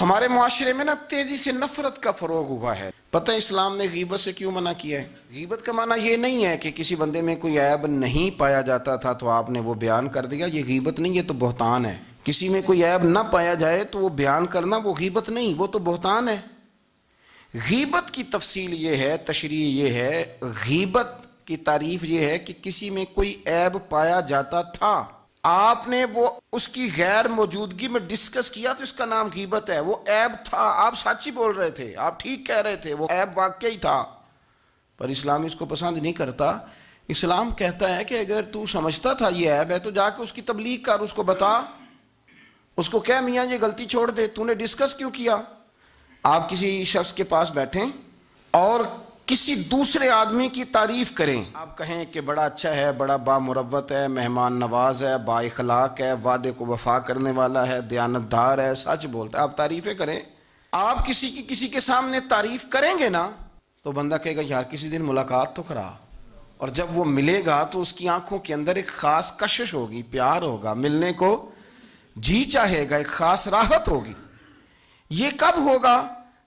ہمارے معاشرے میں نا تیزی سے نفرت کا فروغ ہوا ہے. پتہ ہے اسلام نے غیبت سے کیوں منع کیا ہے؟ غیبت کا معنی یہ نہیں ہے کہ کسی بندے میں کوئی عیب نہیں پایا جاتا تھا تو آپ نے وہ بیان کر دیا. یہ غیبت نہیں، یہ تو بہتان ہے. کسی میں کوئی عیب نہ پایا جائے تو وہ بیان کرنا وہ غیبت نہیں، وہ تو بہتان ہے. غیبت کی تفصیل یہ ہے، تشریح یہ ہے، غیبت کی تعریف یہ ہے کہ کسی میں کوئی عیب پایا جاتا تھا، آپ نے وہ اس کی غیر موجودگی میں ڈسکس کیا تو اس کا نام غیبت ہے. وہ عیب تھا، آپ سچ ہی بول رہے تھے، آپ ٹھیک کہہ رہے تھے، وہ عیب واقعی تھا، پر اسلام اس کو پسند نہیں کرتا. اسلام کہتا ہے کہ اگر تو سمجھتا تھا یہ عیب ہے تو جا کے اس کی تبلیغ کر، اس کو بتا، اس کو کہہ میاں یہ غلطی چھوڑ دے، تو نے ڈسکس کیوں کیا؟ آپ کسی شخص کے پاس بیٹھیں اور کسی دوسرے آدمی کی تعریف کریں، آپ کہیں کہ بڑا اچھا ہے، بڑا بامروت ہے، مہمان نواز ہے، با اخلاق ہے، وعدے کو وفا کرنے والا ہے، دیانتدار ہے، سچ بولتا ہے، آپ تعریفیں کریں. آپ کسی کے سامنے تعریف کریں گے نا تو بندہ کہے گا یار کسی دن ملاقات تو کرا، اور جب وہ ملے گا تو اس کی آنکھوں کے اندر ایک خاص کشش ہوگی، پیار ہوگا، ملنے کو جی چاہے گا، ایک خاص راحت ہوگی. یہ کب ہوگا؟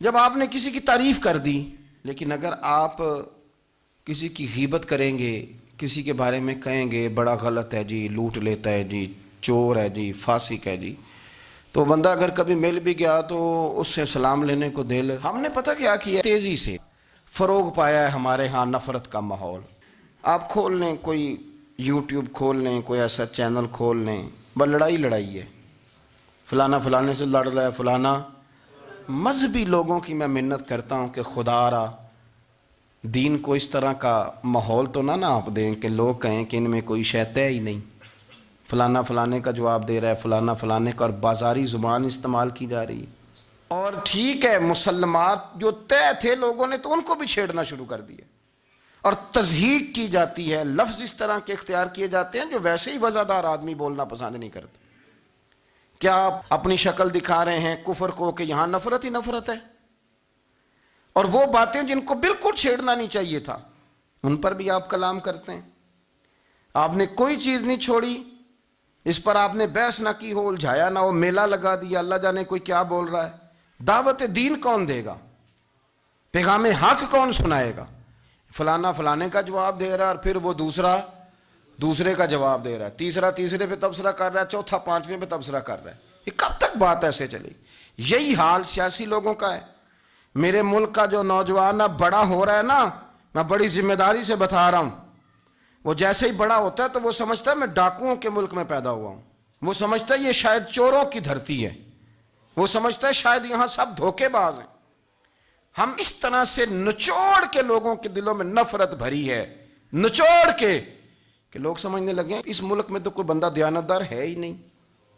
جب آپ نے کسی کی تعریف کر دی. لیکن اگر آپ کسی کی غیبت کریں گے، کسی کے بارے میں کہیں گے بڑا غلط ہے جی، لوٹ لیتا ہے جی، چور ہے جی، فاسق ہے جی، تو بندہ اگر کبھی مل بھی گیا تو اس سے سلام لینے کو دل. ہم نے پتہ کیا کیا، تیزی سے فروغ پایا ہے ہمارے ہاں نفرت کا ماحول. آپ کھول لیں، کوئی یوٹیوب کھول لیں، کوئی ایسا چینل کھول لیں، بس لڑائی ہے، فلانا فلانے سے لڑ رہا ہے، فلانا. مذہبی لوگوں کی میں منت کرتا ہوں کہ خدا را دین کو اس طرح کا ماحول تو نہ آپ دیں کہ لوگ کہیں کہ ان میں کوئی شے طے ہی نہیں، فلانا فلانے کا جواب دے رہا ہے، فلانا فلانے کا، اور بازاری زبان استعمال کی جا رہی ہے. اور ٹھیک ہے، مسلمات جو طے تھے لوگوں نے تو ان کو بھی چھیڑنا شروع کر دیا، اور تضحیق کی جاتی ہے، لفظ اس طرح کے اختیار کیے جاتے ہیں جو ویسے ہی وزادار آدمی بولنا پسند نہیں کرتے. کیا آپ اپنی شکل دکھا رہے ہیں کفر کو کہ یہاں نفرت ہی نفرت ہے، اور وہ باتیں جن کو بالکل چھیڑنا نہیں چاہیے تھا ان پر بھی آپ کلام کرتے ہیں. آپ نے کوئی چیز نہیں چھوڑی، اس پر آپ نے بحث نہ کی ہو، الجھایا نہ ہو، میلہ لگا دیا، اللہ جانے کوئی کیا بول رہا ہے. دعوت دین کون دے گا؟ پیغام حق کون سنائے گا؟ فلانا فلانے کا جواب دے رہا ہے، اور پھر وہ دوسرے کا جواب دے رہا ہے، تیسرا تیسرے پہ تبصرہ کر رہا ہے، چوتھا پانچویں پہ تبصرہ کر رہا ہے. یہ کب تک بات ایسے چلے گی؟ یہی حال سیاسی لوگوں کا ہے. میرے ملک کا جو نوجوان اب بڑا ہو رہا ہے نا، میں بڑی ذمہ داری سے بتا رہا ہوں، وہ جیسے ہی بڑا ہوتا ہے تو وہ سمجھتا ہے میں ڈاکوؤں کے ملک میں پیدا ہوا ہوں، وہ سمجھتا ہے یہ شاید چوروں کی دھرتی ہے، وہ سمجھتا ہے شاید یہاں سب دھوکے باز ہیں. ہم اس طرح سے نچوڑ کے لوگوں کے دلوں میں نفرت بھری ہے، نچوڑ کے، کہ لوگ سمجھنے لگے ہیں اس ملک میں تو کوئی بندہ دیانتدار ہے ہی نہیں،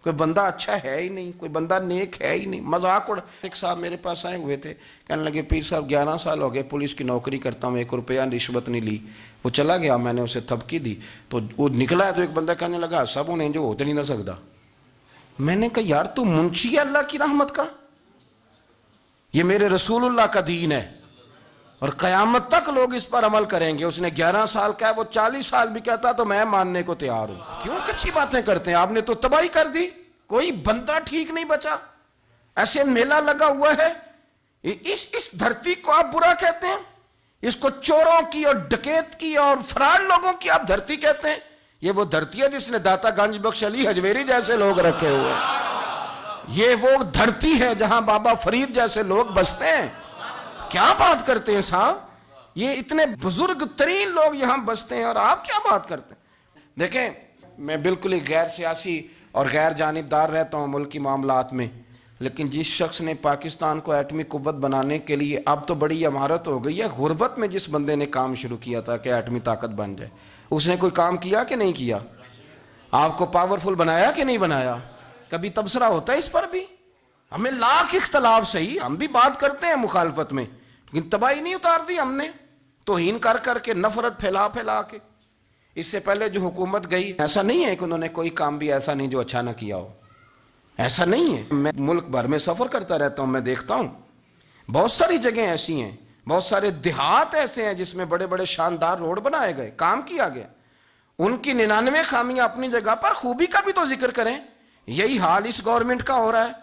کوئی بندہ اچھا ہے ہی نہیں، کوئی بندہ نیک ہے ہی نہیں. مذاق اڑ. ایک صاحب میرے پاس آئے ہوئے تھے، کہنے لگے پیر صاحب 11 سال ہو گئے پولیس کی نوکری کرتا ہوں، 1 روپیہ رشوت نہیں لی. وہ چلا گیا، میں نے اسے تھپکی دی تو وہ نکلا ہے، تو ایک بندہ کہنے لگا سب انہیں جو ہوتے نہیں نہ سکتا. میں نے کہا یار تو منشی ہے اللہ کی رحمت کا، یہ میرے رسول اللہ کا دین ہے اور قیامت تک لوگ اس پر عمل کریں گے. اس نے 11 سال کا ہے، وہ 40 سال بھی کہتا تو میں ماننے کو تیار ہوں. کیوں کچھی باتیں کرتے ہیں؟ آپ نے تو تباہی کر دی، کوئی بندہ ٹھیک نہیں بچا. ایسے میلہ لگا ہوا ہے، اس دھرتی کو آپ برا کہتے ہیں، اس کو چوروں کی اور ڈکیت کی اور فراڈ لوگوں کی آپ دھرتی کہتے ہیں. یہ وہ دھرتی ہے جس نے داتا گنج بخش علی حجویری جیسے لوگ رکھے ہوئے ہیں. یہ وہ دھرتی ہے جہاں بابا فرید جیسے لوگ بستے ہیں. کیا بات کرتے ہیں صاحب؟ یہ اتنے بزرگ ترین لوگ یہاں بستے ہیں اور آپ کیا بات کرتے ہیں؟ دیکھیں، میں بالکل ہی غیر سیاسی اور غیر جانبدار رہتا ہوں ملکی معاملات میں، لیکن جس شخص نے پاکستان کو ایٹمی قوت بنانے کے لیے، اب تو بڑی عمارت ہو گئی ہے، غربت میں جس بندے نے کام شروع کیا تھا کہ ایٹمی طاقت بن جائے، اس نے کوئی کام کیا کہ نہیں کیا؟ آپ کو پاورفل بنایا کہ نہیں بنایا؟ کبھی تبصرہ ہوتا ہے اس پر بھی؟ ہمیں لاکھ اختلاف صحیح، ہم بھی بات کرتے ہیں مخالفت میں، لیکن تباہی نہیں اتار دی ہم نے، توہین کر کر کے، نفرت پھیلا کے. اس سے پہلے جو حکومت گئی، ایسا نہیں ہے کہ انہوں نے کوئی کام بھی ایسا نہیں جو اچھا نہ کیا ہو، ایسا نہیں ہے. میں ملک بھر میں سفر کرتا رہتا ہوں، میں دیکھتا ہوں بہت ساری جگہیں ایسی ہیں، بہت سارے دیہات ایسے ہیں جس میں بڑے بڑے شاندار روڈ بنائے گئے، کام کیا گیا. ان کی 99 خامیاں اپنی جگہ پر، خوبی کا بھی تو ذکر کریں. یہی حال اس گورنمنٹ کا ہو رہا ہے.